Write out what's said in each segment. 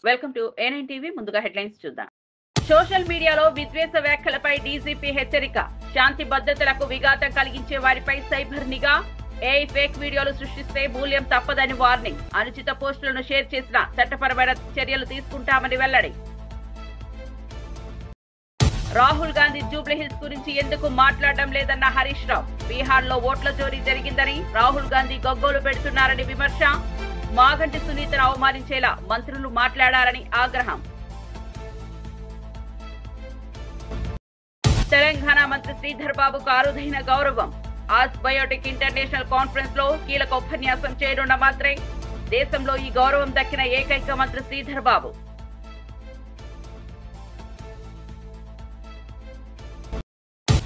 Welcome to A9 TV. ముందుగా headlines చూద్దాం. Social మీడియాలో విద్వేష వ్యాఖ్యలపై డీజీపీ హెచ్చరిక. శాంతి భద్రతలకు విఘాతం కలిగించే వారిపై సైబర్ నిఘా. ఏఐ ఫేక్ వీడియోలు సృష్టిస్తే మూల్యం తప్పదని వార్నింగ్. అనుచిత పోస్టులను షేర్ చేసిన చట్టపరమైన చర్యలు తీసుకుంటామని వెల్లడి. రాహుల్ గాంధీ జూబ్లీహిల్స్ గురించి ఎందుకు మాట్లాడడం లేదన్న హరీష్ రావు. బీహార్ లో ఓట్ల చోరీ జరిగిందని రాహుల్ గాంధీ గగ్గోలు పెడుతున్నారని విమర్శ. మాగంటి సునీతను అవమానించేలా మంత్రులు మాట్లాడారని ఆగ్రహం. తెలంగాణ మంత్రి శ్రీధర్ బాబుకు అరుదైన గౌరవం. ఆస్ బయోటెక్ ఇంటర్నేషనల్ కాన్ఫరెన్స్ లో కీలక ఉపన్యాసం చేయనున్న మంత్రి. దేశంలో ఈ గౌరవం దక్కిన ఏకైక మంత్రి శ్రీధర్ బాబు.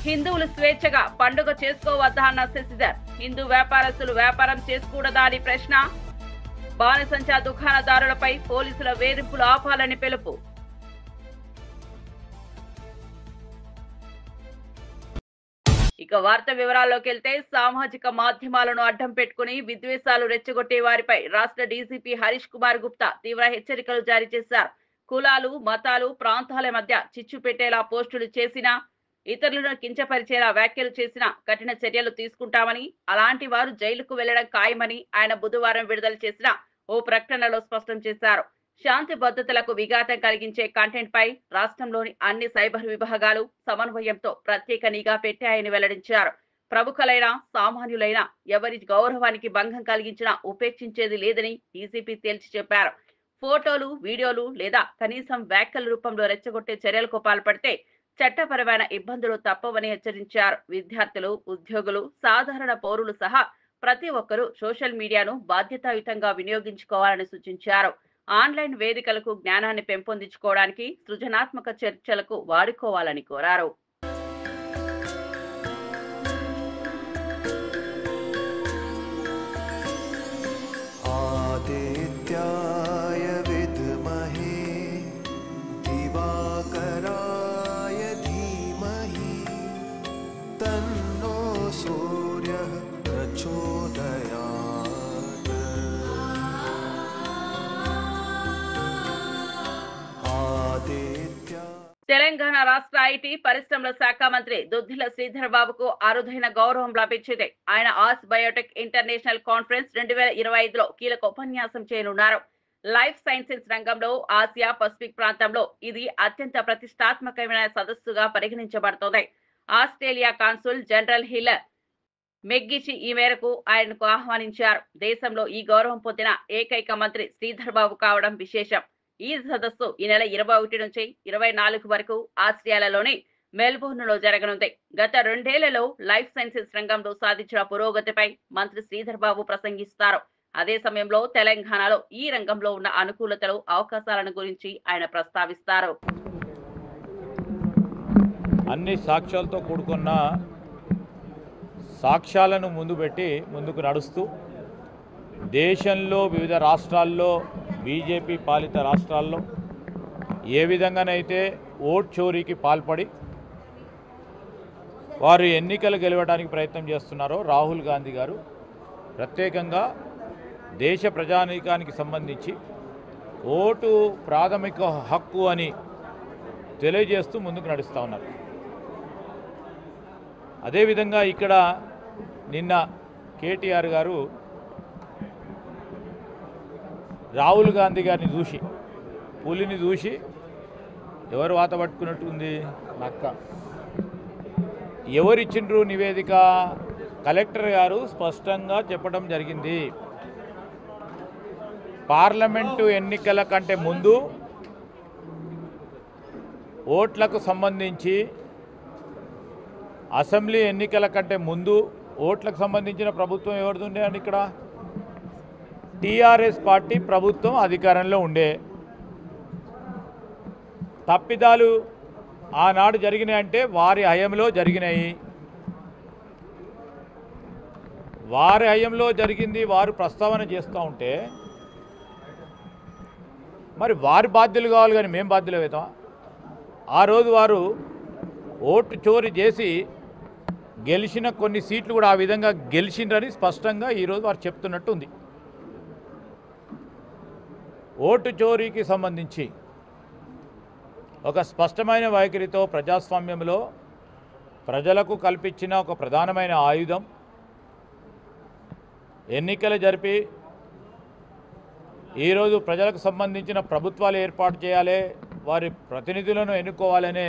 హిందువులు స్వేచ్ఛగా పండుగ చేసుకోవద్దా అన్న శశిధర్. హిందూ వ్యాపారస్తులు వ్యాపారం చేసుకోకూడదా అని ప్రశ్న. బాణసంచా దుకాణదారులపై పోలీసుల వేధింపులు ఆపాలని పిలుపు. ఇక వార్త వివరాల్లోకి వెళ్తే, సామాజిక మాధ్యమాలను అడ్డం పెట్టుకుని విద్వేషాలు రెచ్చగొట్టే వారిపై రాష్ట్ర డీజీపీ హరీష్ కుమార్ గుప్తా తీవ్ర హెచ్చరికలు జారీ చేశారు. కులాలు, మతాలు, ప్రాంతాల మధ్య చిచ్చు పెట్టేలా పోస్టులు చేసినా, ఇతరులను కించపరిచేలా వ్యాఖ్యలు చేసినా కఠిన చర్యలు తీసుకుంటామని, అలాంటి వారు జైలుకు వెళ్లడం ఖాయమని ఆయన బుధవారం విడుదల చేసిన ఓ ప్రకటనలో స్పష్టం చేశారు. శాంతి భద్రతలకు విఘాతం కలిగించే కంటెంట్ పై రాష్ట్రంలోని అన్ని సైబర్ విభాగాలు సమన్వయంతో ప్రత్యేక నిఘా పెట్టాయని వెల్లడించారు. ప్రముఖులైన, సామాన్యులైన ఎవరి గౌరవానికి భంగం కలిగించినా ఉపేక్షించేది లేదని డీజీపీ తేల్చి చెప్పారు. ఫోటోలు, వీడియోలు లేదా కనీసం వ్యాఖ్యల రూపంలో రెచ్చగొట్టే చర్యలకు పాల్పడితే చట్టపరమైన ఇబ్బందులు తప్పవని హెచ్చరించారు. విద్యార్థులు, ఉద్యోగులు, సాధారణ పౌరులు సహా ప్రతి ఒక్కరూ సోషల్ మీడియాను బాధ్యతాయుతంగా వినియోగించుకోవాలని సూచించారు. ఆన్లైన్ వేదికలకు జ్ఞానాన్ని పెంపొందించుకోవడానికి, సృజనాత్మక చర్చలకు వాడుకోవాలని కోరారు. తెలంగాణ రాష్ట్ర ఐటీ పరిశ్రమల శాఖ మంత్రి దుద్దిల శ్రీధర్ బాబుకు అరుదైన గౌరవం లభించింది. ఆయన ఆస్ బయోటెక్ ఇంటర్నేషనల్ కాన్ఫరెన్స్ 2025లో కీలక ఉపన్యాసం చేయనున్నారు. లైఫ్ సైన్సెస్ రంగంలో ఆసియా పసిఫిక్ ప్రాంతంలో ఇది అత్యంత ప్రతిష్టాత్మకమైన సదస్సుగా పరిగణించబడుతోంది. ఆస్ట్రేలియా కాన్సుల్ జనరల్ హిల్లర్ మెగ్గిచి ఈ మేరకు ఆయనకు ఆహ్వానించారు. దేశంలో ఈ గౌరవం పొందిన ఏకైక మంత్రి శ్రీధర్ బాబు కావడం విశేషం. ఈ సదస్సు ఈ నెల 21 నుంచి 24 వరకు ఆస్ట్రేలియాలోని మెల్బోర్న్లో జరగనుంది. గత 2 ఏళ్లలో లైఫ్ సైన్సెస్ రంగంలో సాధించిన పురోగతిపై మంత్రి శ్రీధర్ బాబు ప్రసంగిస్తారు. అదే సమయంలో తెలంగాణలో ఈ రంగంలో ఉన్న అనుకూలతలు, అవకాశాలను గురించి ఆయన ప్రస్తావిస్తారు. అన్ని సాక్ష్యాలతో కూడుకున్న సాక్ష్యాలను ముందు పెట్టి ముందుకు నడుస్తూ దేశంలో వివిధ రాష్ట్రాల్లో, బీజేపీ పాలిత రాష్ట్రాల్లో ఏ విధంగానైతే ఓట్ చోరీకి పాల్పడి వారు ఎన్నికలు గెలవడానికి ప్రయత్నం చేస్తున్నారో రాహుల్ గాంధీ గారు ప్రత్యేకంగా దేశ ప్రజానీకానికి సంబంధించి ఓటు ప్రాథమిక హక్కు అని తెలియజేస్తూ ముందుకు నడుస్తూ ఉన్నారు. అదేవిధంగా ఇక్కడ నిన్న కేటీఆర్ గారు రాహుల్ గాంధీ గారిని చూసి, పులిని చూసి ఎవరు వాత పట్టుకున్నట్టుంది, నక్క. ఎవరిచ్చిండ్రు నివేదిక? కలెక్టర్ గారు స్పష్టంగా చెప్పడం జరిగింది. పార్లమెంటు ఎన్నికల కంటే ముందు ఓట్లకు సంబంధించి, అసెంబ్లీ ఎన్నికల కంటే ముందు ఓట్లకు సంబంధించిన ప్రభుత్వం ఎవరిది ఉండే అని ఇక్కడ టీఆర్ఎస్ పార్టీ ప్రభుత్వం అధికారంలో ఉండే. తప్పిదాలు ఆనాడు జరిగినాయంటే వారి హయంలో జరిగినాయి. వారి హయంలో జరిగింది వారు ప్రస్తావన చేస్తూ ఉంటే మరి వారి బాధ్యులు కావాలి, కానీ మేము బాధ్యులు అవుతాం? ఆ రోజు వారు ఓటు చోరీ చేసి గెలిచిన కొన్ని సీట్లు కూడా ఆ విధంగా గెలిచిండ్రని స్పష్టంగా ఈరోజు వారు చెప్తున్నట్టు ఉంది. ఓటు చోరీకి సంబంధించి ఒక స్పష్టమైన వైఖరితో ప్రజాస్వామ్యంలో ప్రజలకు కల్పించిన ఒక ప్రధానమైన ఆయుధం ఎన్నికలు జరిపి ఈరోజు ప్రజలకు సంబంధించిన ప్రభుత్వాలు ఏర్పాటు చేయాలి, వారి ప్రతినిధులను ఎన్నుకోవాలనే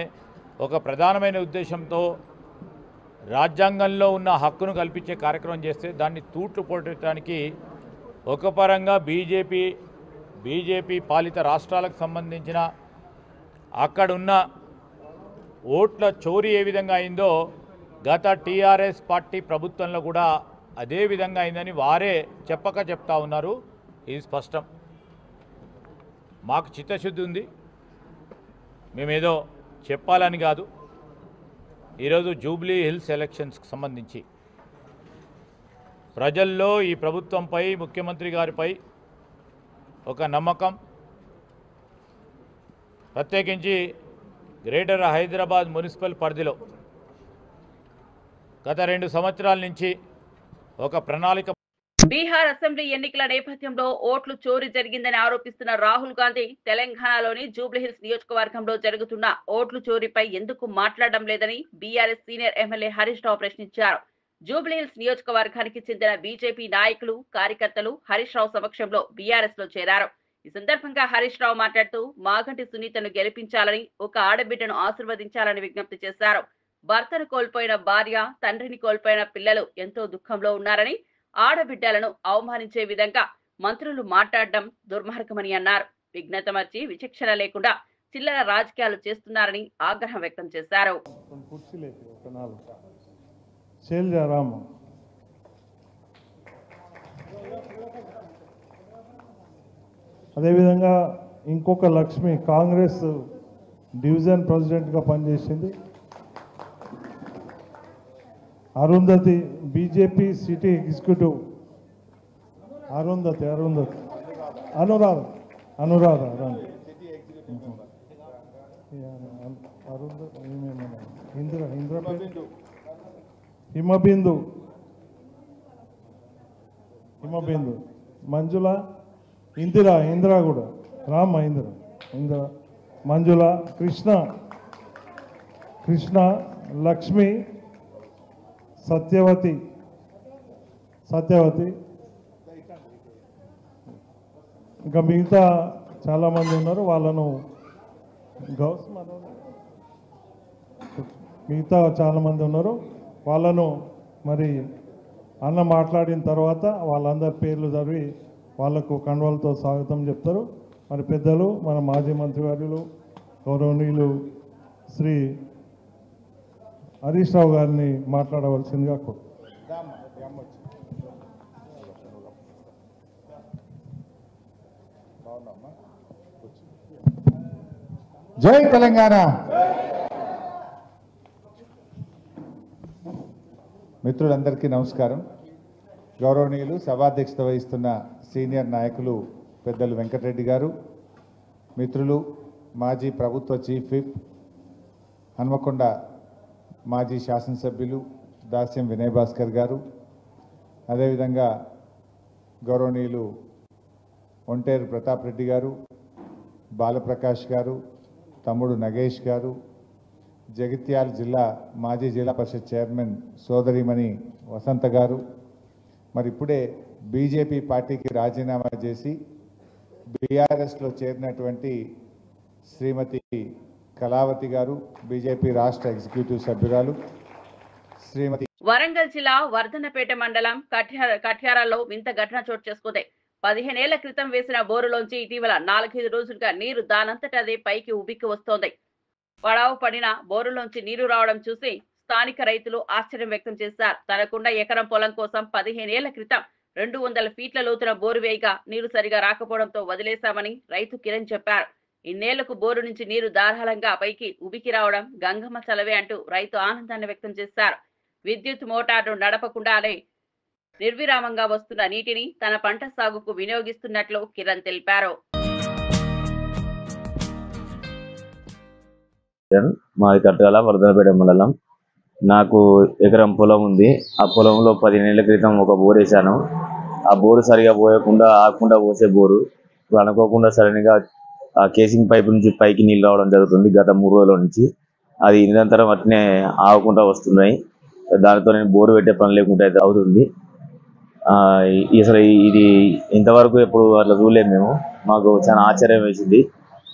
ఒక ప్రధానమైన ఉద్దేశంతో రాజ్యాంగంలో ఉన్న హక్కును కల్పించే కార్యక్రమం చేస్తే దాన్ని తూట్లు పొట్టడానికి ఒక పరంగా బీజేపీ పాలిత రాష్ట్రాలకు సంబంధించిన అక్కడున్న ఓట్ల చోరీ ఏ విధంగా అయిందో గత టీఆర్ఎస్ పార్టీ ప్రభుత్వంలో కూడా అదే విధంగా అయిందని వారే చెప్తా ఉన్నారు. ఇది స్పష్టం. మాకు చిత్తశుద్ధి ఉంది, మేమేదో చెప్పాలని కాదు. ఈరోజు జూబ్లీ హిల్స్ ఎలక్షన్స్కి సంబంధించి ప్రజల్లో ఈ ప్రభుత్వంపై ముఖ్యమంత్రి గారిపై ఒక నమ్మకం, ప్రత్యేకించి గ్రేటర్ హైదరాబాద్ మున్సిపల్ పరిధిలో గత 2 సంవత్సరాల నుంచి ఒక ప్రణాళిక. బీహార్ అసెంబ్లీ ఎన్నికల నేపథ్యంలో ఓట్లు చోరీ జరిగిందని ఆరోపిస్తున్న రాహుల్ గాంధీ తెలంగాణలోని జూబ్లీహిల్స్ నియోజకవర్గంలో జరుగుతున్న ఓట్లు చోరీపై ఎందుకు మాట్లాడడం లేదని BRS senior MLA Harish Rao ప్రశ్నించారు. జూబ్లీహిల్స్ నియోజకవర్గానికి చెందిన బీజేపీ నాయకులు, కార్యకర్తలు హరీష్ రావు సమక్షంలో బీఆర్ఎస్ లో చేరారు. ఈ సందర్భంగా హరీష్ రావు మాట్లాడుతూ మాగంటి సునీతను గెలిపించాలని, ఒక ఆడబిడ్డను ఆశీర్వదించాలని విజ్ఞప్తి చేశారు. భర్తను కోల్పోయిన భార్య, తండ్రిని కోల్పోయిన పిల్లలు ఎంతో దుఃఖంలో ఉన్నారని, ఆడబిడ్డలను అవమానించే విధంగా మంత్రులు మాట్లాడడం దుర్మార్గమని అన్నారు. విఘ్నత మర్చి విచక్షణ లేకుండా చిల్లర రాజకీయాలు చేస్తున్నారని ఆగ్రహం వ్యక్తం చేశారు. అదేవిధంగా ఇంకొక లక్ష్మి కాంగ్రెస్ డివిజన్ ప్రెసిడెంట్గా పనిచేసింది. Arundhati BJP city executive Arundhati Anuradha Himabindu Manjula Indira కూడా రామ ఇందిర మంజుల కృష్ణ లక్ష్మి సత్యవతి ఇంకా మిగతా చాలామంది ఉన్నారు. వాళ్ళను మరి అన్న మాట్లాడిన తర్వాత వాళ్ళందరి పేర్లు చదివి వాళ్లకు కండువాలతో స్వాగతం చెప్తారు. మరి పెద్దలు మన మాజీ మంత్రివర్యులు గౌరవనీయులు శ్రీ హరీష్ రావు గారిని మాట్లాడవలసిందిగా జై తెలంగాణ. మిత్రులందరికీ నమస్కారం. గౌరవనీయులు సభాధ్యక్షత వహిస్తున్న సీనియర్ నాయకులు పెద్దలు వెంకటరెడ్డి గారు, మిత్రులు మాజీ ప్రభుత్వ చీఫ్ విప్ హన్మకొండ మాజీ శాసనసభ్యులు దాస్యం వినయ్ భాస్కర్ గారు, అదేవిధంగా గౌరవనీయులు ఒంటేరు ప్రతాప్ రెడ్డి గారు, బాలప్రకాష్ గారు, తమ్ముడు నగేష్ గారు, జగిత్యాల జిల్లా మాజీ జిల్లా పరిషత్ చైర్మన్ సోదరిమణి వసంత గారు, మరి ఇప్పుడే బీజేపీ పార్టీకి రాజీనామా చేసి బీఆర్ఎస్లో చేరినటువంటి శ్రీమతి కళావతి గారు, బీజేపీ రాష్ట్ర ఎగ్జిక్యూటివ్ సభ్యురాలు శ్రీమతి. వరంగల్ జిల్లా వర్ధన్నపేట మండలం కఠ్యారాల్లో వింత ఘటన చోటు చేసుకుంది. 15 ఏళ్ల క్రితం వేసిన బోరులోంచి ఇటీవల 4-5 రోజులుగా నీరు దానంతట అదే పైకి ఉబిక్కి వస్తోంది. పడావు పడిన బోరులోంచి నీరు రావడం చూసి స్థానిక రైతులు ఆశ్చర్యం వ్యక్తం చేశారు. తనకున్న ఎకరం పొలం కోసం 15 ఏళ్ల క్రితం 200 ఫీట్ల లోతున బోరు వేయగా నీరు సరిగా రాకపోవడంతో వదిలేశామని రైతు కిరణ్ చెప్పారు. ఇన్నేళ్లకు బోరు నుంచి నీరు ధారాళంగా పైకి ఉబికి రావడం గంగమ్మ చలవే అంటూ రైతు ఆనందాన్ని వ్యక్తం చేశారు. విద్యుత్ మోటార్ను నడపకుండానే నిర్విరామంగా వస్తున్న నీటిని తన పంట సాగుకు వినియోగిస్తున్నట్లు కిరణ్ తెలిపారు. మాది కట్టాల వర్ధనపేట మండలం. నాకు ఎకరం పొలం ఉంది. ఆ పొలంలో 15 ఏళ్ల క్రితం ఒక బోర్ వేసాను. ఆ బోరు సరిగా పోయకుండా ఆకుండా పోసే బోరు అనుకోకుండా సడన్గా ఆ కేసింగ్ పైప్ నుంచి పైకి నీళ్ళు రావడం జరుగుతుంది గత 3 రోజుల నుంచి. అది నిరంతరం అట్నే ఆగకుండా వస్తున్నాయి. దానితో నేను బోరు పెట్టే పని లేకుండా అయితే అవుతుంది. అసలు ఇది ఇంతవరకు ఎప్పుడు అట్లా చూడలేదు మేము. మాకు చాలా ఆశ్చర్యం వేసింది,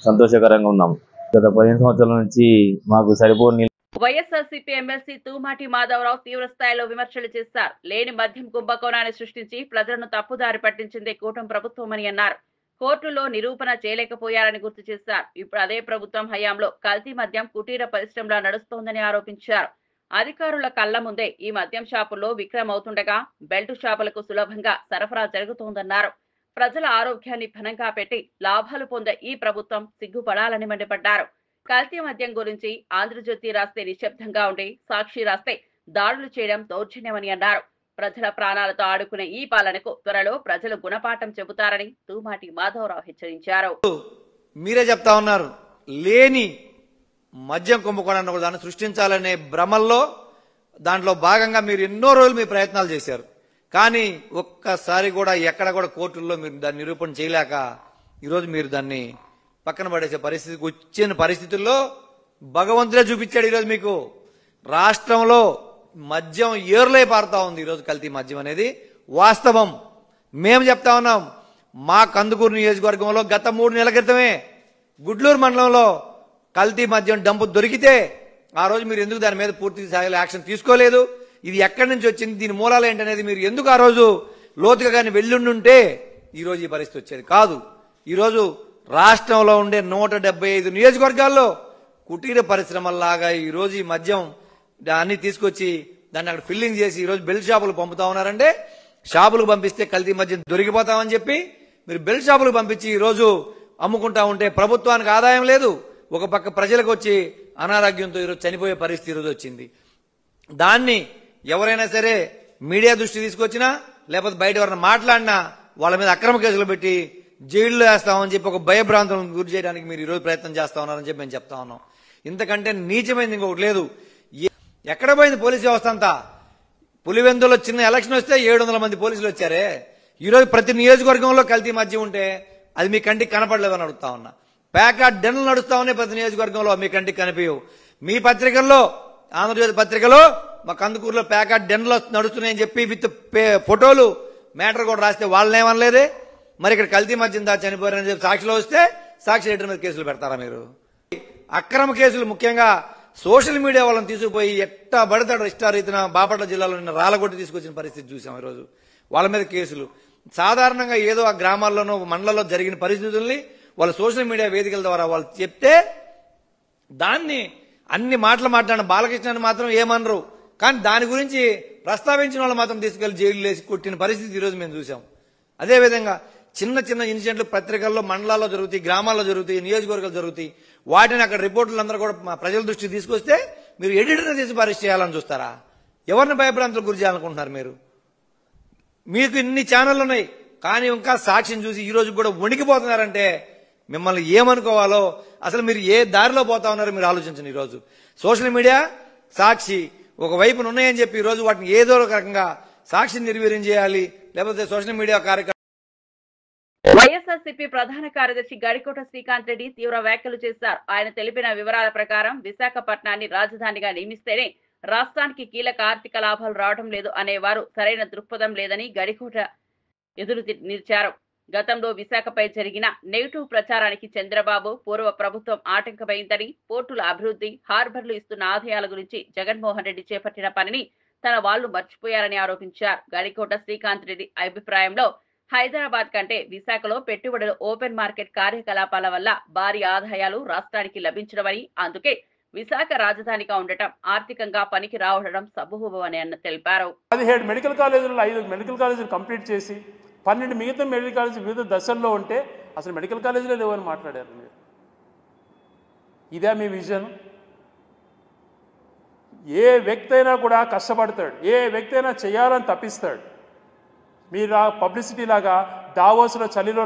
సంతోషకరంగా ఉన్నాము. గత 15 సంవత్సరాల నుంచి మాకు సరిపోని వైఎస్ఆర్సీపీ ఎమ్మెల్సీ తూమాటి మాధవరావు తీవ్ర స్థాయిలో విమర్శలు చేశారు. లేని మద్యం కుంభకోణాన్ని సృష్టించి ప్రజలను తప్పుదారి పట్టించిందే కూటమి ప్రభుత్వమని అన్నారు. కోర్టులో నిరూపణ చేయలేకపోయారని గుర్తు చేశారు. ఇప్పుడు అదే ప్రభుత్వం హయాంలో కల్తీ మద్యం కుటీర పరిశ్రమలా నడుస్తోందని ఆరోపించారు. అధికారుల కళ్ల ముందే ఈ మద్యం షాపుల్లో విక్రయం అవుతుండగా బెల్ట్ షాపులకు సులభంగా సరఫరా జరుగుతోందన్నారు. ప్రజల ఆరోగ్యాన్ని పణంగా పెట్టి లాభాలు పొందే ఈ ప్రభుత్వం సిగ్గుపడాలని మండిపడ్డారు. కల్తీ మద్యం గురించి ఆంధ్రజ్యోతి రాస్తే నిశ్శబ్దంగా ఉండి సాక్షి రాస్తే దాడులు చేయడం దౌర్జన్యమని అన్నారు. ప్రజల ప్రాణాలతో ఆడుకునే ఈ పాలనకు త్వరలో ప్రజలు గుణపాఠం చెబుతారని తూమాటి మాధవరావు హెచ్చరించారు. మీరే చెప్తా ఉన్నారు, లేని మద్యం కుంభకోణాన్ని కూడా దాన్ని సృష్టించాలనే భ్రమల్లో దాంట్లో భాగంగా మీరు ఎన్నో రోజులు మీ ప్రయత్నాలు చేశారు. కానీ ఒక్కసారి కూడా ఎక్కడ కూడా కోర్టుల్లో మీరు దాన్ని నిరూపణ చేయలేక ఈరోజు మీరు దాన్ని పక్కన పడేసే పరిస్థితికి వచ్చిన పరిస్థితుల్లో భగవంతుడే చూపించాడు. ఈరోజు మీకు రాష్ట్రంలో మద్యం ఏరులై పారుతా ఉంది. ఈరోజు కల్తీ మద్యం అనేది వాస్తవం. మేము చెప్తా ఉన్నాం, మా కందుకూరు నియోజకవర్గంలో గత 3 నెలల క్రితమే గుడ్లూరు మండలంలో కల్తీ మద్యం డంపు దొరికితే ఆ రోజు మీరు ఎందుకు దాని మీద పూర్తి స్థాయిలో యాక్షన్ తీసుకోలేదు? ఇది ఎక్కడి నుంచి వచ్చింది, దీని మూలాలు ఏంటనేది మీరు ఎందుకు ఆ రోజు లోతుగా కానీ వెళ్ళుండుంటే ఈరోజు ఈ పరిస్థితి వచ్చేది కాదు. ఈరోజు రాష్ట్రంలో ఉండే 175 నియోజకవర్గాల్లో కుటీర పరిశ్రమల్లాగా ఈరోజు ఈ మద్యం అన్ని తీసుకొచ్చి దాన్ని అక్కడ ఫిల్లింగ్ చేసి ఈరోజు బెల్ట్ షాపులకు పంపుతా ఉన్నారంటే, షాపులకు పంపిస్తే కల్తీ మద్యం దొరికిపోతామని చెప్పి మీరు బెల్ట్ షాపులకు పంపించి ఈరోజు అమ్ముకుంటా ఉంటే ప్రభుత్వానికి ఆదాయం లేదు, ఒక పక్క ప్రజలకు వచ్చి అనారోగ్యంతో ఈరోజు చనిపోయే పరిస్థితి ఈరోజు వచ్చింది. దాన్ని ఎవరైనా సరే మీడియా దృష్టి తీసుకొచ్చినా లేకపోతే బయట ఎవరైనా మాట్లాడినా వాళ్ళ మీద అక్రమ కేసులు పెట్టి జైల్లో వేస్తామని చెప్పి ఒక భయభ్రాంతులను గురి చేయడానికి మీరు ఈరోజు ప్రయత్నం చేస్తా ఉన్నారని చెప్పి మేము చెప్తా ఉన్నాం. ఇంతకంటే నీచమైంది ఇంకొకటి లేదు. ఎక్కడ పోయింది పోలీసు వ్యవస్థ అంతా? పులివెందులో చిన్న ఎలక్షన్ వస్తే 700 మంది పోలీసులు వచ్చారే. ఈరోజు ప్రతి నియోజకవర్గంలో కల్తీ మద్యం ఉంటే అది మీ కంటికి కనపడలేదని అడుగుతా ఉన్నా. ప్యాకెట్ డెన్లు నడుస్తా ఉన్నాయి ప్రతి నియోజకవర్గంలో, మీ కంటికి కనిపించవు. మీ పత్రికల్లో, ఆంధ్రజ్యోతి పత్రికలో మా కందుకూరులో ప్యాకెట్ డెన్లు నడుస్తున్నాయని చెప్పి విత్ ఫోటోలు మ్యాటర్ కూడా రాస్తే వాళ్ళని ఏమనలేదే. మరి ఇక్కడ కల్తీ మద్యం దా చనిపోయారని చెప్పి సాక్షిలో వస్తే సాక్షి ఎడిటర్ మీద కేసులు పెడతారా మీరు? అక్రమ కేసులు ముఖ్యంగా సోషల్ మీడియా వాళ్ళని తీసుకుపోయి ఎట్టా పడతాడు ఇష్టారీతిన బాపట్ల జిల్లాలో నిన్న రాళ్ళగొట్టి తీసుకొచ్చిన పరిస్థితి చూసాం. ఈరోజు వాళ్ళ మీద కేసులు. సాధారణంగా ఏదో ఆ గ్రామాల్లోనో మండలంలో జరిగిన పరిస్థితుల్ని వాళ్ళ సోషల్ మీడియా వేదికల ద్వారా వాళ్ళు చెప్తే దాన్ని అన్ని మాటలు మాట్లాడిన బాలకృష్ణని మాత్రం ఏమనరు, కానీ దాని గురించి ప్రస్తావించిన వాళ్ళు మాత్రం తీసుకెళ్లి జైలు వేసి కొట్టిన పరిస్థితి ఈరోజు మేము చూసాం. అదేవిధంగా చిన్న చిన్న ఇన్సిడెంట్లు పత్రికల్లో, మండలాల్లో జరుగుతాయి, గ్రామాల్లో జరుగుతాయి, నియోజకవర్గాలు జరుగుతాయి. వాటిని అక్కడ రిపోర్టులు అందరూ కూడా మా ప్రజల దృష్టికి తీసుకొస్తే మీరు ఎడిటర్ని తీసి పరిస్థితి చేయాలని చూస్తారా? ఎవరిని భయభ్రాంతులకు గురి చేయాలనుకుంటున్నారు మీరు? మీకు ఇన్ని ఛానళ్లు ఉన్నాయి, కానీ ఇంకా సాక్ష్యం చూసి ఈ రోజు కూడా వణికిపోతున్నారంటే మిమ్మల్ని ఏమనుకోవాలో, అసలు మీరు ఏ దారిలో పోతా ఉన్నారో మీరు ఆలోచించండి. ఈరోజు సోషల్ మీడియా, సాక్షి ఒకవైపున ఉన్నాయని చెప్పి ఈరోజు వాటిని ఏదో ఒక రకంగా సాక్షిని నిర్వీర్యం చేయాలి, లేకపోతే సోషల్ మీడియా కార్యక్రమం. వైఎస్ఆర్సీపీ ప్రధాన కార్యదర్శి గడికోట శ్రీకాంత్ రెడ్డి తీవ్ర వ్యాఖ్యలు చేశారు. ఆయన తెలిపిన వివరాల ప్రకారం విశాఖపట్నాన్ని రాజధానిగా నియమిస్తేనే రాష్ట్రానికి కీలక ఆర్థిక లాభాలు రావడం లేదు అనేవారు సరైన దృక్పథం లేదని గడికోట ఎదురు నిలిచారు. గతంలో విశాఖపై జరిగిన నెగిటివ్ ప్రచారానికి చంద్రబాబు పూర్వ ప్రభుత్వం ఆటంకమైందని, పోర్టుల అభివృద్ధి, హార్బర్లు ఇస్తున్న ఆదాయాల గురించి జగన్మోహన్ రెడ్డి చేపట్టిన పనిని తన వాళ్లు మర్చిపోయారని ఆరోపించారు. గడికోట శ్రీకాంత్ రెడ్డి అభిప్రాయంలో హైదరాబాద్ కంటే విశాఖలో పెట్టుబడుల ఓపెన్ మార్కెట్ కార్యకలాపాల వల్ల భారీ ఆదాయాలు రాష్ట్రానికి లభించడమని, అందుకే విశాఖ రాజధానిగా ఉండటం ఆర్థికంగా పనికి రావడం సబూహమని తెలిపారు. 17 మెడికల్ కాలేజీలు 5 మెడికల్ కాలేజీలు కంప్లీట్ చేసి 12 మిగతా మెడికల్ కాలేజీ వివిధ దశల్లో ఉంటే అసలు మెడికల్ కాలేజీలో లేవని మాట్లాడారు మీరు. ఇదే మీ విజన్? ఏ వ్యక్తి అయినా కూడా కష్టపడతాడు, ఏ వ్యక్తి అయినా చేయాలని తప్పిస్తాడు. మీరు పబ్లిసిటీ లాగా దావోస్లో చలిలో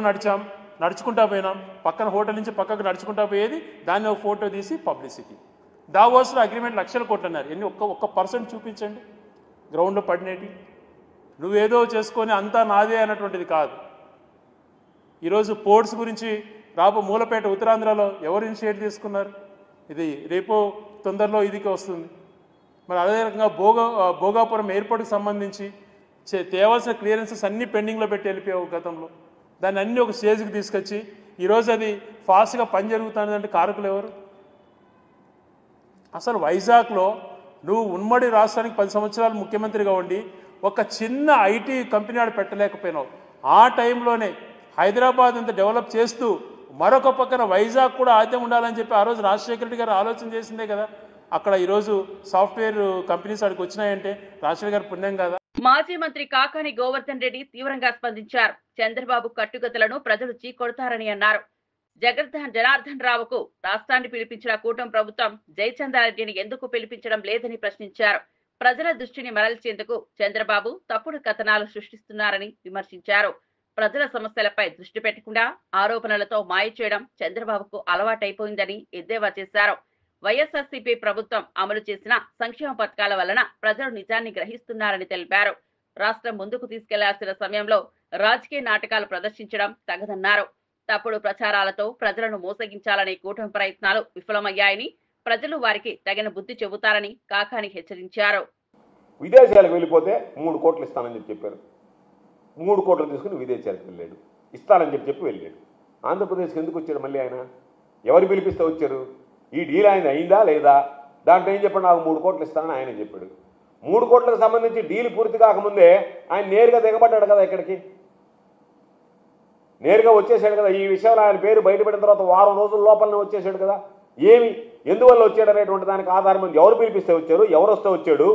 నడుచుకుంటా పోయినాం, పక్కన హోటల్ నుంచి పక్కకు నడుచుకుంటా పోయేది, దాన్ని ఒక ఫోటో తీసి పబ్లిసిటీ. దావోస్లో అగ్రిమెంట్ లక్షల కోట్లు అన్నారు, ఎన్ని ఒక్క పర్సెంట్ చూపించండి గ్రౌండ్లో పడినేటి. నువ్వేదో చేసుకొని అంతా నాదే అన్నటువంటిది కాదు. ఈరోజు పోర్ట్స్ గురించి మూలపేట ఉత్తరాంధ్రలో ఎవరు ఇనిషియేట్ తీసుకున్నారు? ఇది రేపో తొందరలో ఇదికి వస్తుంది. మరి అదే రకంగా భోగాపురం ఎయిర్పోర్ట్కి సంబంధించి తేవాల్సిన క్లియరెన్సెస్ అన్నీ పెండింగ్లో పెట్టి వెళ్ళిపోయావు గతంలో. దాన్ని అన్నీ ఒక స్టేజ్కి తీసుకొచ్చి ఈరోజు అది ఫాస్ట్గా పని జరుగుతుందంటే కారకులు ఎవరు? అసలు వైజాగ్లో నువ్వు ఉమ్మడి రాష్ట్రానికి 10 సంవత్సరాలు ముఖ్యమంత్రిగా ఉండి ఒక చిన్న ఐటీ కంపెనీ ఆడ పెట్టలేకపోయినావు. ఆ టైంలోనే హైదరాబాద్ అంతా డెవలప్ చేస్తూ మరొక పక్కన వైజాగ్ కూడా ఆద్యం ఉండాలని చెప్పి ఆ రోజు రాజశేఖర రెడ్డి గారు ఆలోచన చేసిందే కదా. అక్కడ ఈరోజు సాఫ్ట్వేర్ కంపెనీస్ అక్కడికి వచ్చినాయంటే రాజశేఖర గారి పుణ్యం కదా. మాజీ మంత్రి కాకాని గోవర్ధన్ రెడ్డి తీవ్రంగా స్పందించారు. చంద్రబాబు కట్టుకథలను ప్రజలు చీకొడతారని అన్నారు. జనార్దన్ రావుకు రాష్ట్రాన్ని పిలిపించిన కూటమి ప్రభుత్వం జయచంద్రారెడ్డిని ఎందుకు పిలిపించడం లేదని ప్రశ్నించారు. ప్రజల దృష్టిని మరల్చేందుకు చంద్రబాబు తప్పుడు కథనాలు సృష్టిస్తున్నారని విమర్శించారు. ప్రజల సమస్యలపై దృష్టి పెట్టకుండా ఆరోపణలతో మాయ చేయడం చంద్రబాబుకు అలవాటైపోయిందని ఎద్దేవా చేశారు. వైఎస్ఆర్సీపీ ప్రభుత్వం అమలు చేసిన సంక్షేమ పథకాల వలన ప్రజలు నిజాన్ని గ్రహిస్తున్నారని తెలిపారు. రాష్ట్రం ముందుకు తీసుకెళ్లాల్సిన సమయంలో రాజకీయ నాటకాలు ప్రదర్శించడం తగదన్నారు. తప్పుడు ప్రచారాలతో ప్రజలను మోసగించాలనే కూటమి ప్రయత్నాలు విఫలమయ్యాయని, ప్రజలు వారికి తగిన బుద్ధి చెబుతారని కాకాని హెచ్చరించారు. విదేశాలకు వెళ్ళిపోతే 3 కోట్లు ఇస్తానని చెప్పారు. 3 కోట్లు తీసుకుని విదేశాలకు వెళ్ళాడు. ఇస్తానని చెప్పి వెళ్ళాడు. ఆంధ్రప్రదేశ్కి ఎందుకు వచ్చాడు మళ్ళీ ఆయన? ఎవరు పిలిపిస్తే వచ్చారు? ఈ డీల్ ఆయన అయిందా లేదా? దాంట్లో ఏం చెప్పాడు? నాకు 3 కోట్లు ఇస్తానని ఆయన చెప్పాడు. 3 కోట్లకు సంబంధించి డీల్ పూర్తి కాకముందే ఆయన నేరుగా దిగబడ్డాడు కదా ఇక్కడికి. నేరుగా వచ్చేసాడు కదా. ఈ విషయంలో ఆయన పేరు బయటపడిన తర్వాత వారం రోజుల లోపలనే వచ్చేసాడు కదా. ఎందువల్ల వచ్చాడు అనేటువంటి దానికి ఆధారం ఎవరు పిలిపిస్తే వచ్చారు, ఎవరు వస్తే వచ్చాడు.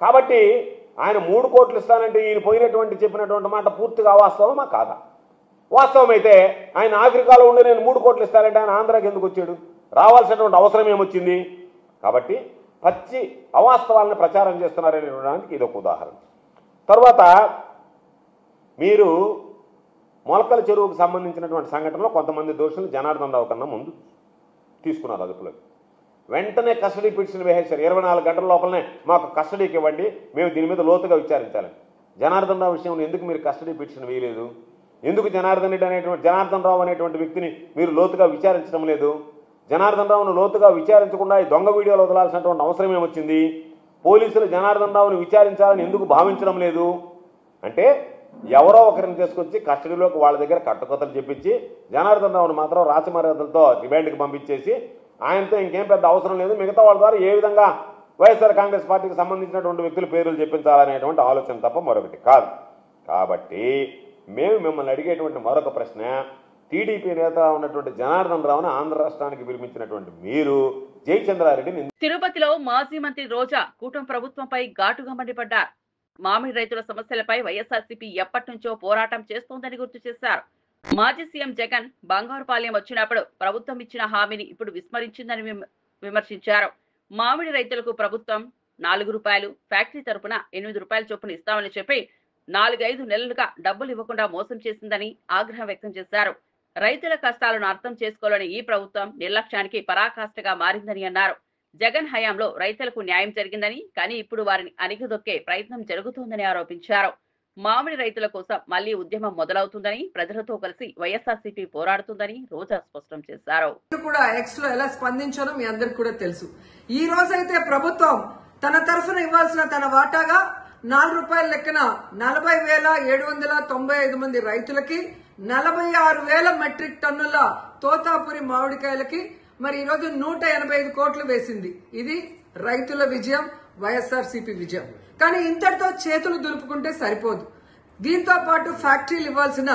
కాబట్టి ఆయన 3 కోట్లు ఇస్తానంటే ఈయన పోయినటువంటి చెప్పినటువంటి మాట పూర్తిగా అవాస్తవమా కాదా? వాస్తవం అయితే ఆయన ఆఫ్రికాలో ఉండి నేను 3 కోట్లు ఇస్తానంటే ఆయన ఆంధ్రాకి ఎందుకు వచ్చాడు? రావాల్సినటువంటి అవసరం ఏమొచ్చింది? కాబట్టి పచ్చి అవాస్తవాలను ప్రచారం చేస్తున్నారనేటువంటి ఇది ఒక ఉదాహరణ. తర్వాత మీరు మొలకల చెరువుకు సంబంధించినటువంటి సంఘటనలో కొంతమంది దోషులు జనార్దన్ రావు కన్నా ముందు తీసుకున్నారు అదుపులోకి. వెంటనే కస్టడీ పిటిషన్ వేసేశారు. 24 గంటల లోపలనే మాకు కస్టడీకి ఇవ్వండి, మేము దీని మీద లోతుగా విచారించాలి. జనార్దన్ రావు విషయంలో ఎందుకు మీరు కస్టడీ పిటిషన్ వేయలేదు? ఎందుకు జనార్దన్ రావు అనేటువంటి వ్యక్తిని మీరు లోతుగా విచారించడం లేదు? జనార్దన్ రావును లోతుగా విచారించకుండా ఈ దొంగ వీడియోలు వదలాల్సినటువంటి అవసరం ఏమొచ్చింది? పోలీసులు జనార్దన్ రావుని విచారించాలని ఎందుకు భావించడం లేదు? అంటే ఎవరో ఒకరిని తీసుకొచ్చి కస్టడీలోకి వాళ్ళ దగ్గర కట్టుకథలు చెప్పించి జనార్దన్ రావుని మాత్రం రాచమర్యాదలతో రిమాండ్కి పంపించేసి ఆయనతో ఇంకేం పెద్ద అవసరం లేదు, మిగతా వాళ్ళ ద్వారా ఏ విధంగా వైఎస్ఆర్ కాంగ్రెస్ పార్టీకి సంబంధించినటువంటి వ్యక్తుల పేర్లు చెప్పించాలనేటువంటి ఆలోచన తప్ప మరొకటి కాదు. కాబట్టి మేము మిమ్మల్ని అడిగేటువంటి మరొక ప్రశ్న, టీడీపీ నేత ఉన్నటువంటి జనార్దన్ రావుని ఆంధ్ర రాష్ట్రానికి పిలిపించినటువంటి మీరు జయచంద్రారెడ్డిని. తిరుపతిలో మాజీ మంత్రి రోజా కూటమి ప్రభుత్వంపై ఘాటుగా మండిపడ్డారు. మామిడి రైతుల సమస్యలపై వైఎస్ఆర్సీపీ ఎప్పటి నుంచో పోరాటం చేస్తోందని గుర్తు చేశారు. మాజీ సీఎం జగన్ బంగారుపాలెం వచ్చినప్పుడు ప్రభుత్వం ఇచ్చిన హామీని ఇప్పుడు విస్మరించిందని విమర్శించారు. మామిడి రైతులకు ప్రభుత్వం ₹4, ఫ్యాక్టరీ తరపున ₹8 చొప్పున ఇస్తామని చెప్పి 4-5 నెలలుగా డబ్బులు ఇవ్వకుండా మోసం చేసిందని ఆగ్రహం వ్యక్తం చేశారు. రైతుల కష్టాలను అర్థం చేసుకోలేని ఈ ప్రభుత్వం నిర్లక్ష్యానికి పరాకాష్ఠగా మారిందని అన్నారు. జగన్ హయాంలో రైతులకు న్యాయం జరిగిందని, కానీ ఇప్పుడు వారిని అణిగిదొక్కే ప్రయత్నం జరుగుతోందని ఆరోపించారు. మామిడి రైతుల కోసం మళ్లీ ఉద్యమం మొదలవుతుందని, ప్రజలతో కలిసి వైఎస్ఆర్సీపీ పోరాడుతుందని రోజా స్పష్టం చేశారు. కూడా ఎక్స్ లో ఎలా స్పందించారో మీ అందరికి కూడా తెలుసు. ఈ రోజైతే ప్రభుత్వం తన తరఫున ఇవ్వాల్సిన తన వాటాగా ₹4 లెక్కన 40,795 మంది రైతులకి 46,000 మెట్రిక్ టన్నుల తోతాపురి మామిడికాయలకి మరి ఈ రోజు 185 కోట్లు వేసింది. ఇది రైతుల విజయం, వైఎస్ఆర్సీపీ విజయం. కానీ ఇంతటితో చేతులు దులుపుకుంటే సరిపోదు. దీంతో పాటు ఫ్యాక్టరీలు ఇవ్వాల్సిన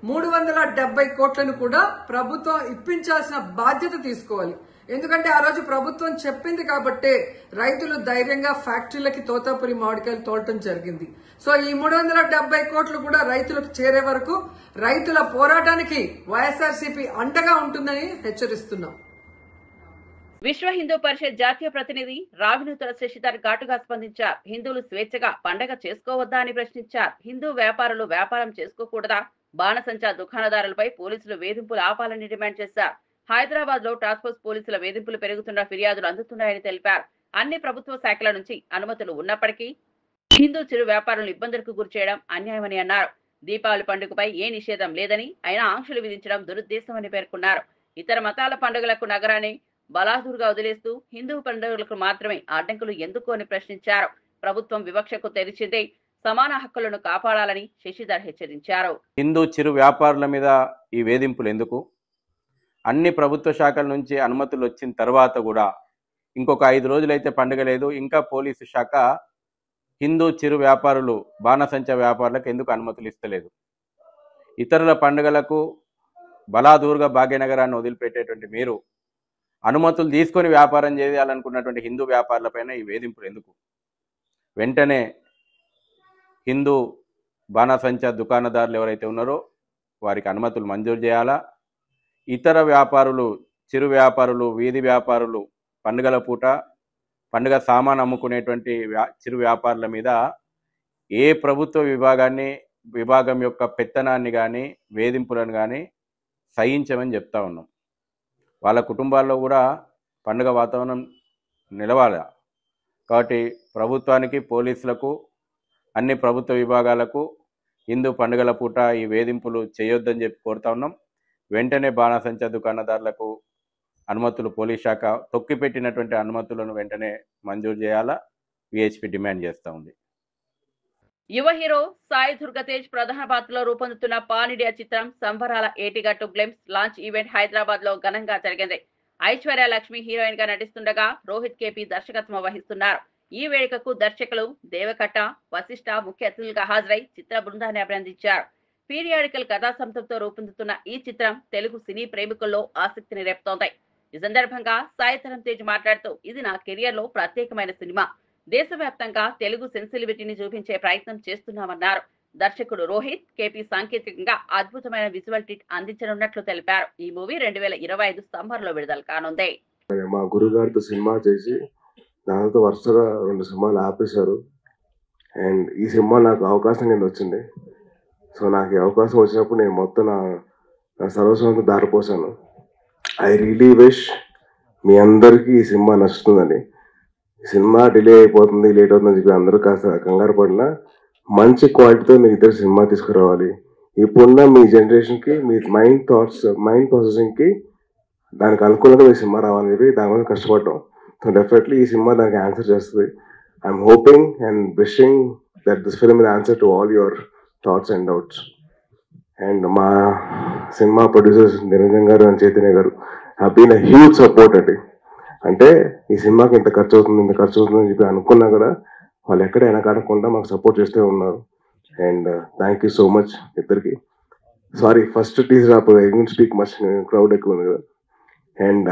370 కోట్లను కూడా ప్రభుత్వం ఇప్పించాల్సిన బాధ్యత తీసుకోవాలి. ఎందుకంటే ఆ రోజు ప్రభుత్వం చెప్పింది కాబట్టే రైతులు ధైర్యంగా ఫ్యాక్టరీలకి తోతాపురి మామిడికాయలు తోలటం జరిగింది. సో ఈ 370 కోట్లు కూడా రైతులకు చేరే వరకు రైతుల పోరాటానికి వైఎస్ఆర్సీపీ అండగా ఉంటుందని హెచ్చరిస్తున్నాం. విశ్వ హిందూ పరిషత్ జాతీయ ప్రతినిధి రావినూతల శశిధర్ ఘాటుగా స్పందించారు. హిందువులు స్వేచ్ఛగా పండగ చేసుకోవద్దా అని ప్రశ్నించారు. హిందూ వ్యాపారులు వ్యాపారం చేసుకోకూడదా? బాణసంచా దుకాణదారులపై పోలీసులు వేధింపులు ఆపాలని డిమాండ్ చేశారు. హైదరాబాద్ లో టాస్క్ ఫోర్స్ పోలీసుల వేధింపులు పెరుగుతున్న ఫిర్యాదులు అందుతున్నాయని తెలిపారు. అన్ని ప్రభుత్వ శాఖల నుంచి అనుమతులు ఉన్నప్పటికీ హిందూ చిరు వ్యాపారులను ఇబ్బందులకు గురిచేయడం అన్యాయమని అన్నారు. దీపావళి పండుగపై ఏ నిషేధం లేదని అయినా ఆంక్షలు విధించడం దురుద్దేశమని పేర్కొన్నారు. ఇతర మతాల పండుగలకు నగరాన్ని బలాదూరుగా వదిలేస్తూ హిందూ పండుగలకు మాత్రమే అడ్డంకులు ఎందుకు అని ప్రశ్నించారు. ప్రభుత్వం వివక్షకు తెరిచిందే, సమాన హక్కులను కాపాడాలని శశిధర్ హెచ్చరించారు. హిందూ చిరు వ్యాపారుల మీద ఈ వేధింపులు ఎందుకు? అన్ని ప్రభుత్వ శాఖల నుంచి అనుమతులు వచ్చిన తర్వాత కూడా ఇంకొక 5 రోజులైతే పండుగ లేదు, ఇంకా పోలీసు శాఖ హిందూ చిరు వ్యాపారులు బాణసంచ వ్యాపారులకు ఎందుకు అనుమతులు ఇస్తలేదు? ఇతరుల పండుగలకు బలాదూరుగా భాగ్యనగరాన్ని వదిలిపెట్టేటువంటి మీరు అనుమతులు తీసుకొని వ్యాపారం చేయాలనుకున్నటువంటి హిందూ వ్యాపారులపైన ఈ వేధింపులు ఎందుకు? వెంటనే హిందూ బాణసంచ దుకాణదారులు ఎవరైతే ఉన్నారో వారికి అనుమతులు మంజూరు చేయాలా. ఇతర వ్యాపారులు, చిరు వ్యాపారులు, వీధి వ్యాపారులు పండుగల పూట పండుగ సామాను అమ్ముకునేటువంటి చిరు వ్యాపారుల మీద ఏ ప్రభుత్వ విభాగం యొక్క పెత్తనాన్ని కానీ వేధింపులను కానీ సహించమని చెప్తా ఉన్నాం. వాళ్ళ కుటుంబాల్లో కూడా పండుగ వాతావరణం నిలవాలి. కాబట్టి ప్రభుత్వానికి, పోలీసులకు, అన్ని ప్రభుత్వ విభాగాలకు హిందూ పండుగల పూట ఈ వేధింపులు చేయొద్దని చెప్పి కోరుతా ఉన్నాం. వెంటనే బాణసంచ దుకాణదారులకు అనుమతులు పోలీస్ శాఖ తొక్కిపెట్టినటువంటి అనుమతులను వెంటనే మంజూరు చేయాలా విహెచ్పి డిమాండ్ చేస్తూ ఉంది. యువ హీరో సాయి దుర్గతేజ్ ప్రధాన పాత్రలో రూపొందుతున్న పాన్ ఇండియా చిత్రం సంబరాల ఏటిగట్టు గ్లిమ్స్ లాంచ్ ఈవెంట్ హైదరాబాద్ లో ఘనంగా జరిగింది. ఐశ్వర్య లక్ష్మి హీరోయిన్ గా నటిస్తుండగా రోహిత్ కేపీ దర్శకత్వం వహిస్తున్నారు. ఈ వేడుకకు దర్శకులు దేవకట్ట, వశిష్ఠ ముఖ్య అతిథులుగా హాజరై చిత్ర బృందాన్ని అభినందించారు. పీరియాడికల్ కథాసంతంతో రూపొందుతున్న ఈ చిత్రం తెలుగు సినీ ప్రేమికుల్లో ఆసక్తిని రేపుతోంది. ఈ సందర్భంగా సాయి ధరమ్ తేజ్ మాట్లాడుతూ, ఇది నా కెరియర్ లో ప్రత్యేకమైన సినిమా. దేశవ్యాప్తంగా తెలుగు సెన్సిటివిటీని చూపించే ప్రయత్నం చేస్తున్నామన్నారు. దర్శకుడు రోహిత్ కేపీ సాంకేతికంగా అద్భుతమైన విజువల్ ట్రీట్ అందించనున్నట్లు తెలిపారు. ఈ మూవీ 2025 సమ్మర్ లో విడుదల కానుంది. మా గురుగారితో సినిమా చేసి దానితో వరుసగా 2 సినిమాలు ఆపేశారు. అండ్ ఈ సినిమా నాకు అవకాశం కింద వచ్చింది. సో నాకు ఈ అవకాశం వచ్చినప్పుడు నేను మొత్తం నా సర్వస్వంతో దారిపోసాను. ఐ రియలీ విష్ మీ అందరికీ ఈ సినిమా నచ్చుతుందని. ఈ సినిమా డిలే అయిపోతుంది, లేట్ అవుతుందని చెప్పి అందరూ కాస్త కంగారు పడినా మంచి క్వాలిటీతో మీరు ఇద్దరు సినిమా తీసుకురావాలి. ఇప్పుడున్న మీ జనరేషన్కి, మీ మైండ్ ప్రాసెసింగ్కి దానికి అనుకూలంగా మీ సినిమా రావాలని చెప్పి దాని మీద కష్టపడ్డాం. సో డెఫినెట్లీ ఈ సినిమా దానికి ఆన్సర్ చేస్తుంది. I'm hoping and wishing that this film will answer to all your thoughts and doubts. And మా cinema producers Niranjan garu and Chaitanya garu have been a huge support అండి. అంటే ఈ సినిమాకి ఇంత ఖర్చు అవుతుంది అని చెప్పి అనుకున్నా కూడా వాళ్ళు ఎక్కడ వెనకాడకుండా మాకు సపోర్ట్ చేస్తూ ఉన్నారు. And thank you so much ఇద్దరికి. Sorry first teaser I don't speak much, crowd ఎక్కువ ఉంది కదా. అండ్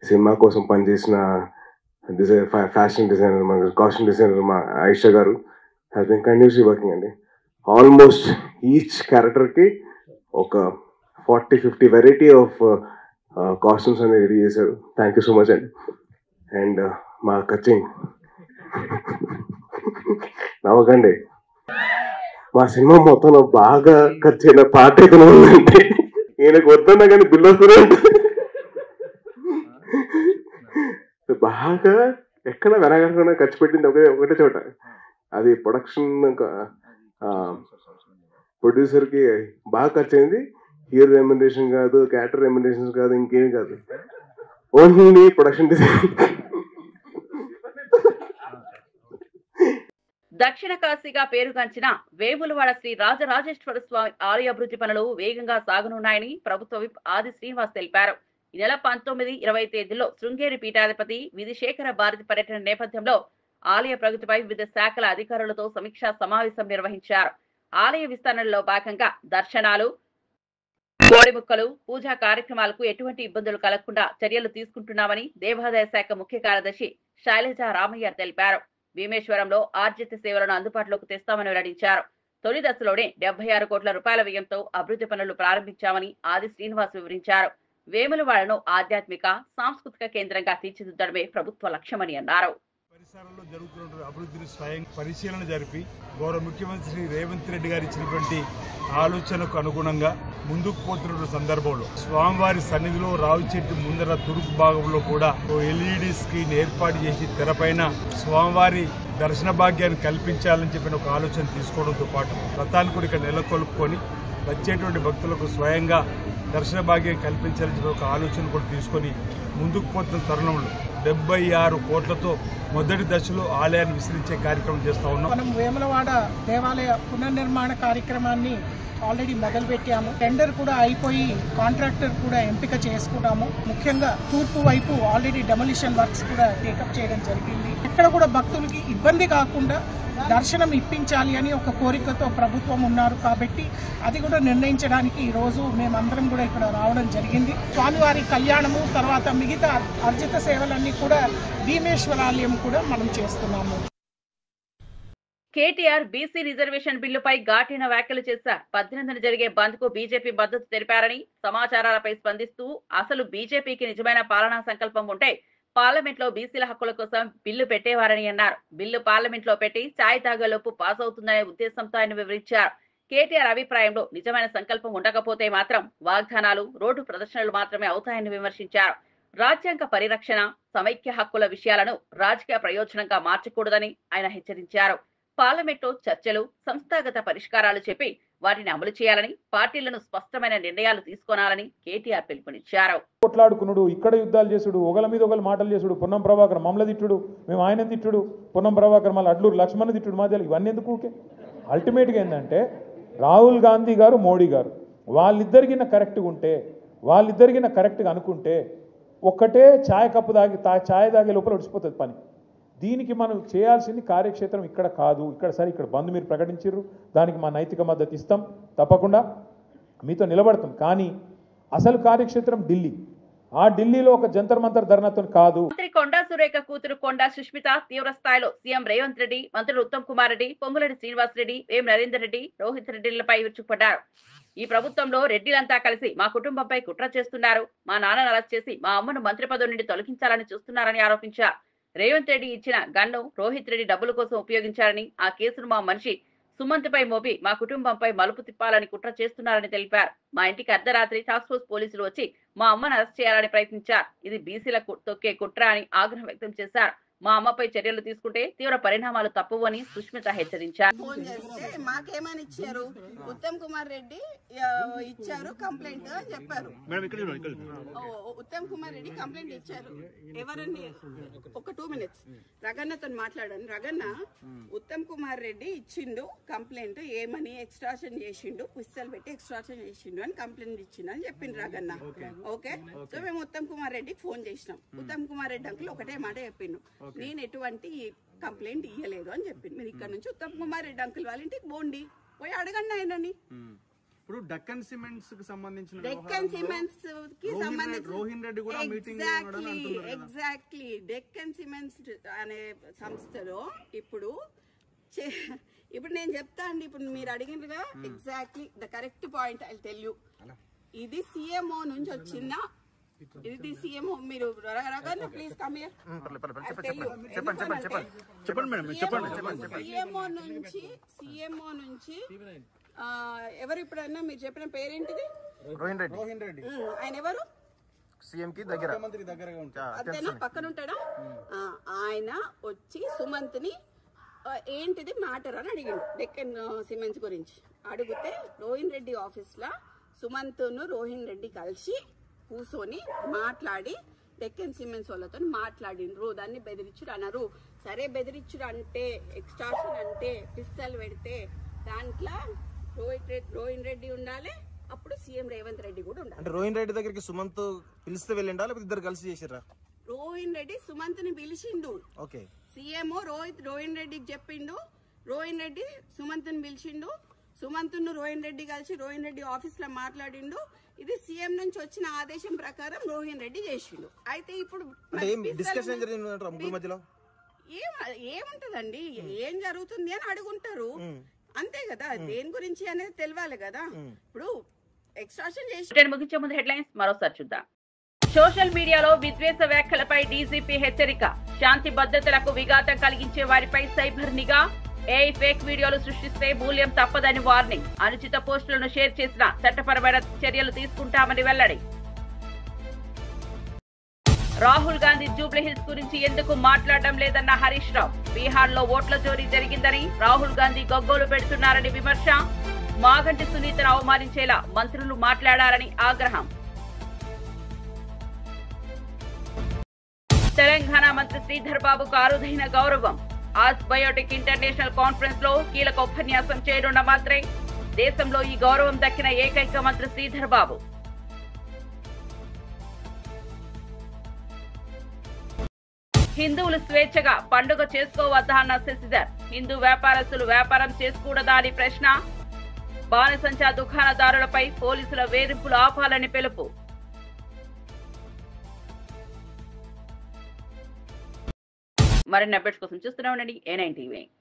సినిమా కోసం పనిచేసిన ఫ్యాషన్ డిజైనర్, మా కాస్ట్యూమ్ డిజైనర్ మా ఆయిషా గారు హ్యాస్ బీన్ కంటిన్యూస్లీ వర్కింగ్ అండి. ఆల్మోస్ట్ ఈచ్ క్యారెక్టర్కి ఒక 40-50 వెరైటీ ఆఫ్ కాస్ట్యూమ్స్ అనేది రెడీ చేశారు. థ్యాంక్ యూ సో మచ్ అండి. అండ్ మా కచింగ్ నవ్వకండి, మా సినిమా మొత్తంలో బాగా ఖర్చు అయిన పాట అయితే ఉందంటే ఈయనకు వద్దన్నా కానీ బిల్లు వస్తూనే ఉంటుంది. బాగా ఎక్కడ వెనకకుండా ఖర్చు పెట్టింది ఒకటే చోట, అది ప్రొడ్యూసర్కి బాగా ఖర్చు అయింది. హీరో రెమ్యునరేషన్ కాదు, క్యారెక్టర్ రెమ్యునరేషన్ కాదు, ఇంకేం కాదు, ఓన్లీ ప్రొడక్షన్ డిజైన్. దక్షిణ కాశీగా పేరుగాంచిన వేములవాడ శ్రీ రాజరాజేశ్వర స్వామి ఆలయ అభివృద్ధి పనులు వేగంగా సాగనున్నాయని ప్రభుత్వ విప్ ఆది శ్రీనివాస్ తెలిపారు. ఈ నెల 19-20 తేదీల్లో శృంగేరి పీఠాధిపతి విధిశేఖర భారతి పర్యటన నేపథ్యంలో ఆలయ ప్రగతిపై వివిధ శాఖల అధికారులతో సమీక్షా సమావేశం నిర్వహించారు. ఆలయ విస్తరణలో భాగంగా దర్శనాలు, కోడిముక్కలు, పూజా కార్యక్రమాలకు ఎటువంటి ఇబ్బందులు కలగకుండా చర్యలు తీసుకుంటున్నామని దేవాదాయ శాఖ ముఖ్య కార్యదర్శి శైలజ రామయ్య తెలిపారు. భీమేశ్వరంలో ఆర్జిత సేవలను అందుబాటులోకి తెస్తామని వెల్లడించారు. తొలి దశలోనే 76 కోట్ల రూపాయల వ్యయంతో అభివృద్ధి పనులు ప్రారంభించామని ఆది శ్రీనివాస్ వివరించారు. వేములవాడను ఆధ్యాత్మిక, సాంస్కృతిక కేంద్రంగా తీర్చిదిద్దడమే ప్రభుత్వ లక్ష్యమని అన్నారు. పరిసరాల్లో జరుగుతున్న అభివృద్ధిని స్వయం పరిశీలన జరిపి గౌరవ ముఖ్యమంత్రి శ్రీ రేవంత్ రెడ్డి గారు ఇచ్చినటువంటి ఆలోచనకు అనుగుణంగా ముందుకు పోతున్న సందర్భంలో స్వామివారి సన్నిధిలో రావి చెట్టు ముందర తూర్పు భాగంలో కూడా LED స్క్రీన్ ఏర్పాటు చేసి తెరపైన స్వామివారి దర్శన భాగ్యాన్ని కల్పించాలని చెప్పిన ఒక ఆలోచన తీసుకోవడంతో పాటు రథాన్ని కూడా ఇక్కడ నెలకొల్పుకొని వచ్చేటువంటి భక్తులకు స్వయంగా దర్శన భాగ్యం కల్పించాలని చెప్పి ఒక ఆలోచన కూడా తీసుకొని ముందుకు పోతున్న తరుణంలో 76 కోట్లతో మొదటి దశలో ఆలయాన్ని విస్తరించే కార్యక్రమం చేస్తూ ఉన్నాం. మనం వేములవాడ దేవాలయ పునర్నిర్మాణ కార్యక్రమాన్ని ఆల్రెడీ మొదలుపెట్టాము. టెండర్ కూడా అయిపోయి కాంట్రాక్టర్ కూడా ఎంపిక చేసుకున్నాము. ముఖ్యంగా తూర్పు వైపు ఆల్రెడీ డెమోలిషన్ వర్క్స్ కూడా టేకప్ చేయడం జరిగింది. ఎక్కడ కూడా భక్తులకి ఇబ్బంది కాకుండా దర్శనం ఇప్పించాలి అని ఒక కోరికతో ప్రభుత్వం ఉన్నారు కాబట్టి అది కూడా నిర్ణయించడానికి ఈ రోజు మేమందరం కూడా ఇక్కడ రావడం జరిగింది. స్వామివారి కళ్యాణము తర్వాత మిగతా అర్జిత సేవలన్నీ కూడా భీమేశ్వరాలయం కూడా మనం చేస్తున్నాము. కేటీఆర్ బీసీ రిజర్వేషన్ బిల్లుపై ఘాటైన వ్యాఖ్యలు చేశారు. 18న జరిగే బంద్ కు బీజేపీ మద్దతు తెలిపారని, సమాచారాలపై స్పందిస్తూ అసలు బీజేపీకి నిజమైన పాలనా సంకల్పం ఉంటే పార్లమెంట్ లో బీసీల హక్కుల కోసం బిల్లు పెట్టేవారని అన్నారు. బిల్లు పార్లమెంట్ లో పెట్టి ఛాయ్ తాగేలోపు పాస్ అవుతుందనే ఉద్దేశంతో ఆయన వివరించారు. కేటీఆర్ అభిప్రాయంలో నిజమైన సంకల్పం ఉండకపోతే మాత్రం వాగ్దానాలు, రోడ్డు ప్రదర్శనలు మాత్రమే అవుతాయని విమర్శించారు. రాజ్యాంగ పరిరక్షణ, సమైక్య హక్కుల విషయాలను రాజకీయ ప్రయోజనంగా మార్చకూడదని ఆయన హెచ్చరించారు. పార్లమెంట్లో చర్చలు, సంస్థాగత పరిష్కారాలు చెప్పి వాటిని అమలు చేయాలని, పార్టీలను స్పష్టమైన నిర్ణయాలు తీసుకోనాలని కేటీఆర్ పిలుపునిచ్చారు. కొట్లాడుకున్నాడు, ఇక్కడ యుద్ధాలు చేసుడు, ఒకళ్ళ మీద ఒకళ్ళు మాటలు చేసుడు, పొన్నం ప్రభాకర్ మమ్మల్ని తిట్టుడు, మేము ఆయన తిట్టుడు, పొన్నం ప్రభాకర్ మళ్ళీ అడ్లూరు లక్ష్మణ్ తిట్టుడు, మధ్యలో ఇవన్నీ ఎందుకు? ఊకే అల్టిమేట్గా ఏంటంటే రాహుల్ గాంధీ గారు, మోడీ గారు వాళ్ళిద్దరికిన కరెక్ట్గా ఉంటే, వాళ్ళిద్దరికిన కరెక్ట్గా అనుకుంటే ఒక్కటే ఛాయ్ కప్పు ఛాయ్ తాగే లోపల ఒడిచిపోతుంది పని. దీనికి మనం చేయాల్సింది కార్యక్షేత్రం ఇక్కడ కాదు. ఇక్కడ సరే ఇక్కడ బంద్ మీరు ప్రకటించారు, దానికి మా నైతిక మద్దతు ఇస్తాం, తప్పకుండా మీతో నిలబడతాం. కానీ అసలు కార్యక్షేత్రం ఢిల్లీ. ఆ ఢిల్లీలో ఒక జంతర్ మంతర్ ధర్నాతో కాదు. మంత్రి కొండా సురేఖ కూతురు కొండా సుష్మిత తీవ్ర స్థాయిలో సీఎం రేవంత్ రెడ్డి, మంత్రులు ఉత్తమ్ కుమార్ రెడ్డి, పొంగులేటి శ్రీనివాస్ రెడ్డి, వేం నరేందర్ రెడ్డి, రోహిత్ రెడ్డిలపై విరుచుకుపడ్డారు. ఈ ప్రభుత్వంలో రెడ్డిలంతా కలిసి మా కుటుంబంపై కుట్ర చేస్తున్నారు, మా నాన్నను అరెస్ట్ చేసి మా అమ్మను మంత్రి పదవి నుండి తొలగించాలని చూస్తున్నారని ఆరోపించారు. రేవంత్ రెడ్డి ఇచ్చిన గన్ను రోహిత్ రెడ్డి డబ్బుల కోసం ఉపయోగించారని, ఆ కేసును మా మనిషి సుమంత్పై మోపి మా కుటుంబంపై మలుపు తిప్పాలని కుట్ర చేస్తున్నారని తెలిపారు. మా ఇంటికి అర్ధరాత్రి టాస్క్ ఫోర్స్ పోలీసులు వచ్చి మా అమ్మను అరెస్ట్ చేయాలని ప్రయత్నించారు. ఇది బీసీలకు తొక్కే కుట్ర అని ఆగ్రహం వ్యక్తం చేశారు. మా అమ్మపై చర్యలు తీసుకుంటే తీవ్ర పరిణామాలు తప్పవని సుష్మిత హెచ్చరించారు. ఫోన్ చేస్తే మాకేమని ఇచ్చారు, ఉత్తమ్ కుమార్ రెడ్డి ఇచ్చారు కంప్లైంట్ అని చెప్పారు. ఉత్తమ్ కుమార్ రెడ్డి కంప్లైంట్ ఇచ్చారు. ఎవరని ఒక 2 minutes రగన్నతో మాట్లాడాను. రగన్న ఉత్తమ్ కుమార్ రెడ్డి ఇచ్చిండు కంప్లైంట్, ఏమని ఎక్స్ట్రాషన్ చేసిండు, పిస్తల్ పెట్టి ఎక్స్ట్రాషన్ చేసిండు అని కంప్లైంట్ ఇచ్చిండు అని చెప్పిండు రగన్న. ఓకే, సో మేము ఉత్తమ్ కుమార్ రెడ్డికి ఫోన్ చేసినాం. ఉత్తమ్ కుమార్ రెడ్డి అంకుల్ ఒకటే మాట చెప్పిండు, నేను ఎటువంటి కంప్లైంట్ ఇయ్యలేదు అని చెప్పింది. మీరు ఇక్కడ నుంచి ఉత్తమ్ కుమార్ రెడ్డి అంకుల్ వాళ్ళ ఇంటికి పోండి, పోయి అడగండి ఆయనని. ఇప్పుడు డక్కన్ సిమెంట్స్ కి సంబంధించిన డెక్కన్ సిమెంట్స్ కి సంబంధించి రోహిన్ రెడ్డి కూడా మీటింగ్ ఎగ్జాక్ట్లీ డెక్కన్ సిమెంట్స్ అనే సంస్థలో ఇప్పుడు నేను చెప్తా అండి. ఇప్పుడు మీరు అడిగినగా exactly the correct point I tell you. ఇది సిఎంఓ నుంచి వచ్చిన, ఇది సీఎంఓ. మీరు Raganna please come here. CMO నుంచి ఎవరు ఇప్పుడన్నా మీరు చెప్పిన పేరేంటిది? రోహిన్ రెడ్డి. ఆయన ఎవరు? సీఎం కి దగ్గర, మంత్రి దగ్గరగా ఉంటాడు, అంతేనా? పక్కన ఉంటాడా? ఆయన వచ్చి సుమంత్ ని ఏంటిది మ్యాటర్ అని అడిగిండు డెక్కన్ సిమెంట్స్ గురించి. అడిగితే రోహిన్ రెడ్డి ఆఫీస్ లో సుమంత్ ను రోహిన్ రెడ్డి కలిసి కూర్చొని మాట్లాడి డెక్కన్ సిమెంట్స్ వాళ్ళతో మాట్లాడిండ్రు. దాన్ని బెదిరించుడు అన్నారు. సరే బెదిరించుడు అంటే, ఎక్స్ట్రాషన్ అంటే, పిస్తల్ పెడితే దాంట్లో రోహిన్ రెడ్డి ఉండాలి, అప్పుడు సీఎం రేవంత్ రెడ్డి కూడా ఉండాలి. అంటే రోహిన్ రెడ్డి దగ్గరికి సుమంత్ పిలిస్తే వెళ్ళిండా లేకపోతే ఇద్దరు కలిసి చేసిర్రా? రోహిన్ రెడ్డి సుమంత్ ని పిలిచిండు. ఓకే, సీఎంఓ రోహిన్ రెడ్డికి చెప్పిండు, రోహిన్ రెడ్డి సుమంత్ ని పిలిచిండు, సుమంత్ ను రోహిన్ రెడ్డి కలిసి రోహిన్ రెడ్డి ఆఫీస్ లో మాట్లాడిండు. ఇది సీఎం నుంచి వచ్చిన ఆదేశం ప్రకారం రోహిన్ రెడ్డి చేసిండు. అయితే ఇప్పుడు ఏముంటదండి, ఏం జరుగుతుంది అని అడుగుంటారు, అంతే కదా. దేని గురించి అనేది తెలియాలి కదా. ఇప్పుడు ఎక్స్ట్రాషన్ చేసి ముగించే ముందు హెడ్లైన్స్ మరోసారి చూద్దాం. సోషల్ మీడియాలో విద్వేష వ్యాఖ్యలపై డీజీపీ హెచ్చరిక. శాంతి భద్రతలకు విఘాతం కలిగించే వారిపై సైబర్ నిఘా. ఏఐ ఫేక్ వీడియోలు సృష్టిస్తే మూల్యం తప్పదని వార్నింగ్. అనుచిత పోస్టులను షేర్ చేసిన చట్టపరమైన చర్యలు తీసుకుంటామని వెల్లడి. రాహుల్ గాంధీ జూబ్లీ హిల్స్ గురించి ఎందుకు మాట్లాడడం లేదన్న హరీష్ రావు. బీహార్ లో ఓట్ల చోరీ జరిగిందని రాహుల్ గాంధీ గగ్గోలు పెడుతున్నారని విమర్శ. మాగంటి సునీతను అవమానించేలా మంత్రులు మాట్లాడారని ఆగ్రహం. తెలంగాణ మంత్రి శ్రీధర్ బాబుకు అరుదైన గౌరవం. ఆజ్ బయోటెక్ ఇంటర్నేషనల్ కాన్ఫరెన్స్ లో కీలక ఉపన్యాసం చేయనున్న మంత్రి. దేశంలో ఈ గౌరవం దక్కిన ఏకైక మంత్రి శ్రీధర్ బాబు. హిందువులు స్వేచ్ఛగా పండుగ చేసుకోవద్దా అన్న శశిధర్. హిందూ వ్యాపారస్తులు వ్యాపారం చేసుకోకూడదా అని ప్రశ్న. బాణసంచా దుకాణదారులపై పోలీసుల వేధింపులు ఆపాలని పిలుపు. మరిన్ని అప్డేట్స్ కోసం చూస్తూనే ఉండండి A9 TV.